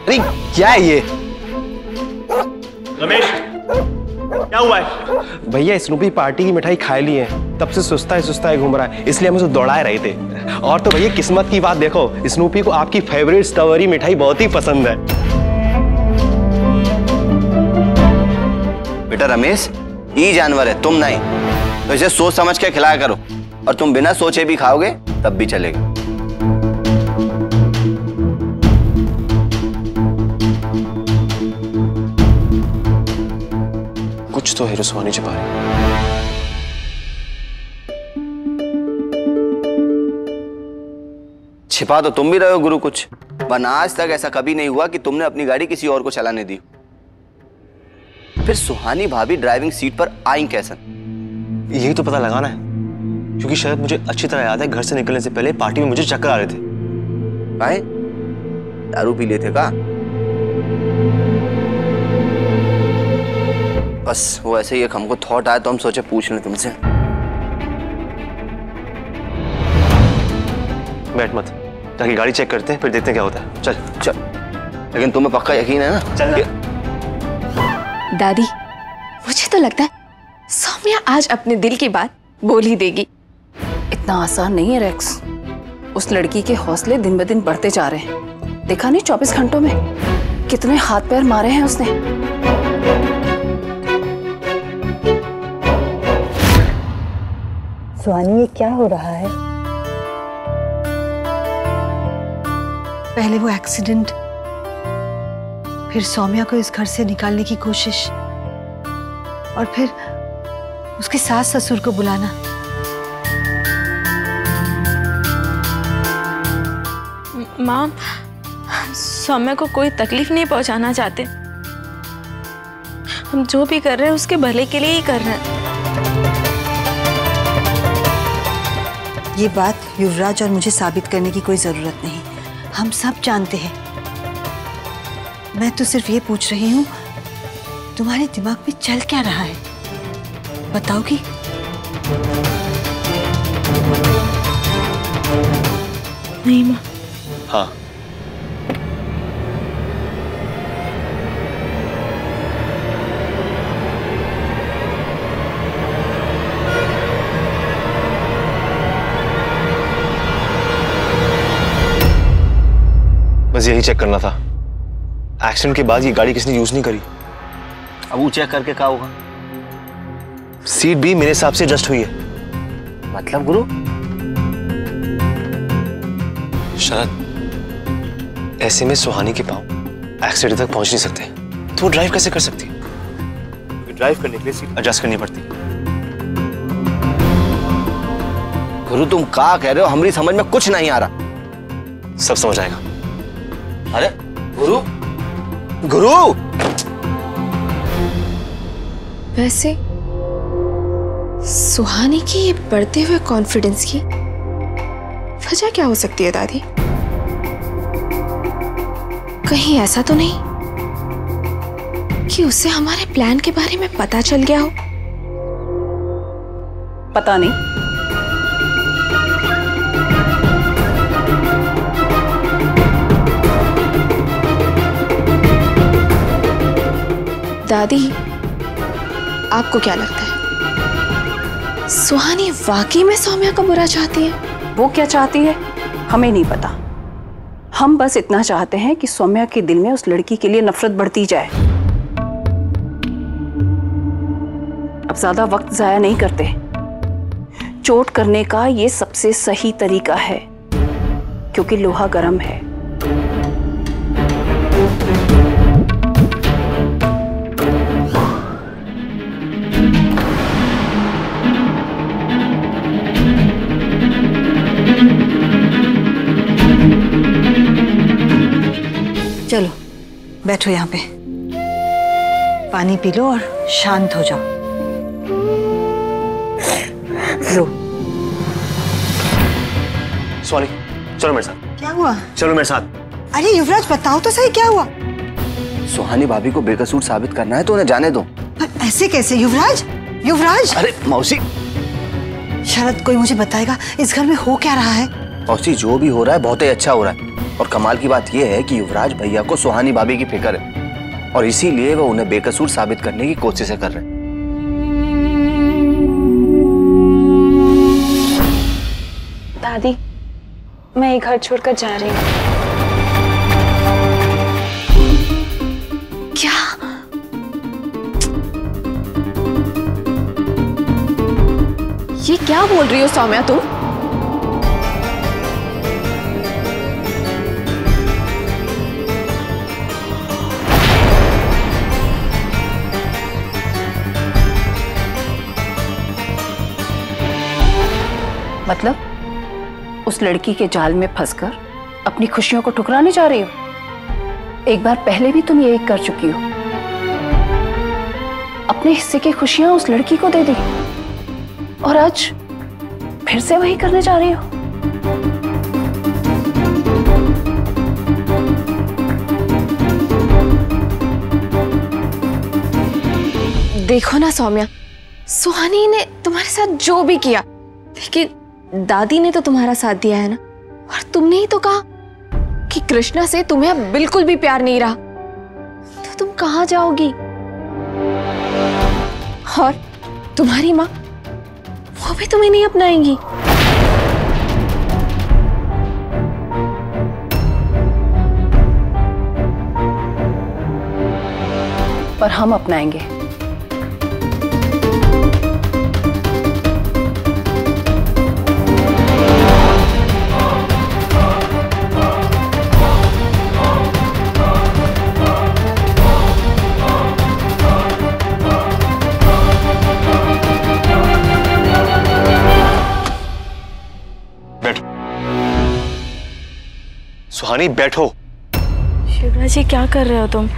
अरे क्या है ये? रमेश, क्या हुआ है? भैया स्नूपी पार्टी की मिठाई खा ली है, तब से सुस्ता है घूम रहा है, इसलिए हम उसे दौड़ा रहे थे। और तो भैया किस्मत की बात देखो, स्नूपी को आपकी फेवरेट स्ट्रॉबेरी मिठाई बहुत ही पसंद है। बेटा रमेश, ये जानवर है, तुम नहीं, तो इसे सोच समझ के खिलाया करो। और तुम बिना सोचे भी खाओगे तब भी चलेगा। कुछ तो है जो सुहानी छिपा रही। छिपा तो तुम भी रहे हो गुरु कुछ, वरना आज तक ऐसा कभी नहीं हुआ कि तुमने अपनी गाड़ी किसी और को चलाने दी। फिर सुहानी भाभी ड्राइविंग सीट पर आई कैसे? यही तो पता लगाना है, क्योंकि शायद मुझे अच्छी तरह याद है घर से निकलने से पहले पार्टी में मुझे चक्कर आ रहे थे। भाई दारू पी लेते का? बस वो ऐसे ही एक हमको थॉट आया तो हम सोचे पूछ लें तुमसे। बैठ मत, ताकि गाड़ी चेक करते हैं, फिर देखते हैं क्या होता है। चल चल, लेकिन तुम्हें पक्का यकीन है ना? चल दादी, मुझे तो लगता है सौम्या आज अपने दिल की बात बोल ही देगी। इतना आसान नहीं है रेक्स। उस लड़की के हौसले दिन ब दिन बढ़ते जा रहे हैं। देखा नहीं 24 घंटों में कितने हाथ पैर मारे हैं उसने। सुहानी, ये क्या हो रहा है? पहले वो एक्सीडेंट, फिर सौम्या को इस घर से निकालने की कोशिश, और फिर उसके सास ससुर को बुलाना। माँ, सौम्या को कोई तकलीफ नहीं पहुंचाना चाहते। हम जो भी कर रहे हैं उसके भले के लिए ही कर रहे हैं। ये बात युवराज और मुझे साबित करने की कोई जरूरत नहीं, हम सब जानते हैं। मैं तो सिर्फ ये पूछ रही हूँ, तुम्हारे दिमाग में चल क्या रहा है, बताओगी? नहीं माँ। हाँ, बस यही चेक करना था। एक्सीडेंट के बाद ये गाड़ी किसने यूज नहीं करी। अब वो चेक करके क्या होगा? सीट भी मेरे हिसाब से एडजस्ट हुई है। मतलब गुरु? शरद, ऐसे में सुहानी के पांव एक्सीडेंट तक पहुंच नहीं सकते, तो वो ड्राइव कैसे कर सकती? ड्राइव करने के लिए सीट एडजस्ट करनी पड़ती। गुरु तुम क्या कह रहे हो? हमारी समझ में कुछ नहीं आ रहा। सब समझ आएगा। अरे गुरु, गुरु! वैसे सुहानी की ये बढ़ते हुए कॉन्फिडेंस की वजह क्या हो सकती है दादी? कहीं ऐसा तो नहीं कि उसे हमारे प्लान के बारे में पता चल गया हो? पता नहीं। दादी, आपको क्या लगता है सुहानी वाकई में सौम्या को बुरा चाहती है? वो क्या चाहती है हमें नहीं पता। हम बस इतना चाहते हैं कि सौम्या के दिल में उस लड़की के लिए नफरत बढ़ती जाए। अब ज्यादा वक्त जाया नहीं करते। चोट करने का ये सबसे सही तरीका है, क्योंकि लोहा गर्म है। चलो बैठो यहाँ पे, पानी पी लो और शांत हो जाओ। लो। सॉरी, चलो मेरे साथ। क्या हुआ? चलो मेरे साथ। अरे युवराज, बताओ तो सही क्या हुआ? सुहानी भाभी को बेकसूर साबित करना है तो उन्हें जाने दो। पर ऐसे कैसे युवराज? युवराज! अरे मौसी, शरद, कोई मुझे बताएगा इस घर में हो क्या रहा है? मौसी, जो भी हो रहा है बहुत ही अच्छा हो रहा है। और कमाल की बात यह है कि युवराज भैया को सुहानी भाभी की फिक्र है और इसीलिए वो उन्हें बेकसूर साबित करने की कोशिशें कर रहे हैं। दादी, मैं ये घर छोड़कर जा रही हूँ। क्या? ये क्या बोल रही हो सौम्या तुम? मतलब उस लड़की के जाल में फंसकर अपनी खुशियों को ठुकराने जा रही हो? एक बार पहले भी तुम यही कर चुकी हो। अपने हिस्से की खुशियां उस लड़की को दे दी और आज फिर से वही करने जा रही हो। देखो ना सौम्या, सुहानी ने तुम्हारे साथ जो भी किया, लेकिन दादी ने तो तुम्हारा साथ दिया है ना। और तुमने ही तो कहा कि कृष्णा से तुम्हें अब बिल्कुल भी प्यार नहीं रहा, तो तुम कहां जाओगी? और तुम्हारी माँ, वो भी तुम्हें नहीं अपनाएंगी। पर हम अपनाएंगे। सुहानी, बैठो। शिवराज जी, क्या कर रहे हो तुम?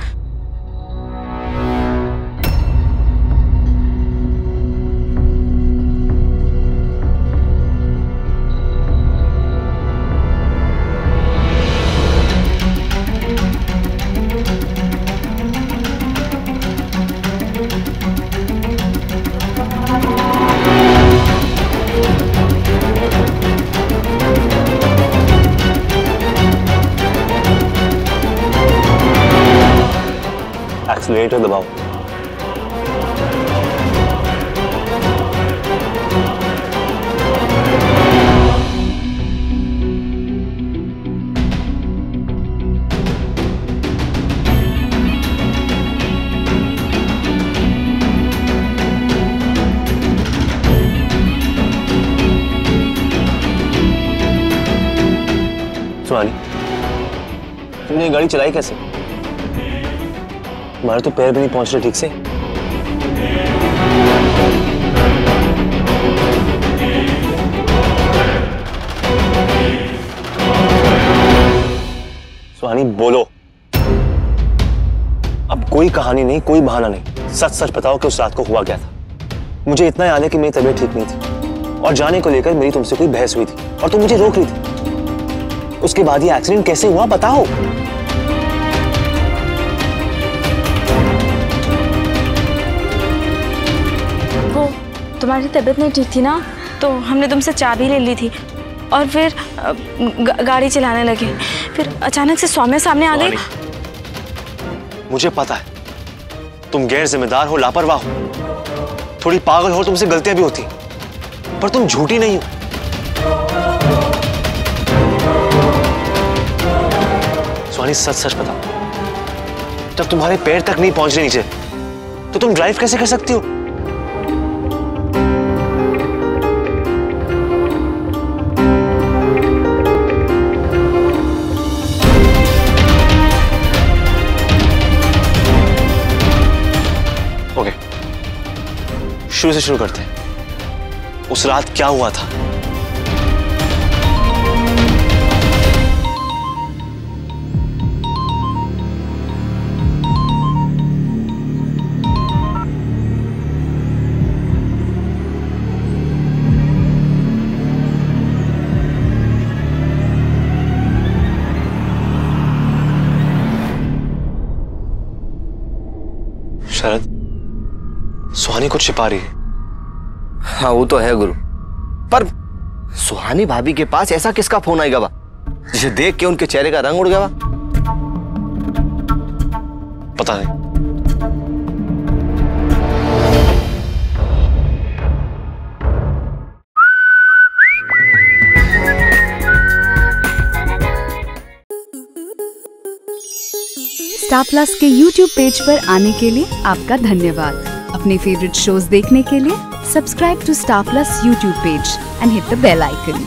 एक्सीलरेटर दबाओ। सुहानी, तुमने ये गाड़ी चलाई कैसे? हमारे तो पैर भी नहीं पहुंच रहे ठीक से। सुहानी, बोलो। अब कोई कहानी नहीं, कोई बहाना नहीं, सच सच बताओ कि उस रात को हुआ क्या था। मुझे इतना याद है कि मेरी तबीयत ठीक नहीं थी और जाने को लेकर मेरी तुमसे कोई बहस हुई थी और तुम मुझे रोक रही थी। उसके बाद ये एक्सीडेंट कैसे हुआ, बताओ। तुम्हारी तबीयत नहीं ठीक थी ना, तो हमने तुमसे चाबी ले ली थी और फिर गाड़ी चलाने लगे। फिर अचानक से सौम्या सामने आ गई। मुझे पता है तुम गैर जिम्मेदार हो, लापरवाह हो, थोड़ी पागल हो, तुमसे गलतियां भी होती, पर तुम झूठी नहीं हो। सुहानी, सच सच बताओ, जब तुम्हारे पैर तक नहीं पहुंच रहे नीचे, तो तुम ड्राइव कैसे कर सकती हो? ओके, शुरू से शुरू करते हैं। उस रात क्या हुआ था? शरद, सुहानी कुछ छिपा रही है। हाँ, वो तो है गुरु, पर सुहानी भाभी के पास ऐसा किसका फोन आएगा बा जिसे देख के उनके चेहरे का रंग उड़ गया बा? पता नहीं। स्टार प्लस के YouTube पेज पर आने के लिए आपका धन्यवाद। अपने फेवरेट शोज देखने के लिए subscribe to Star Plus YouTube page and hit the bell icon.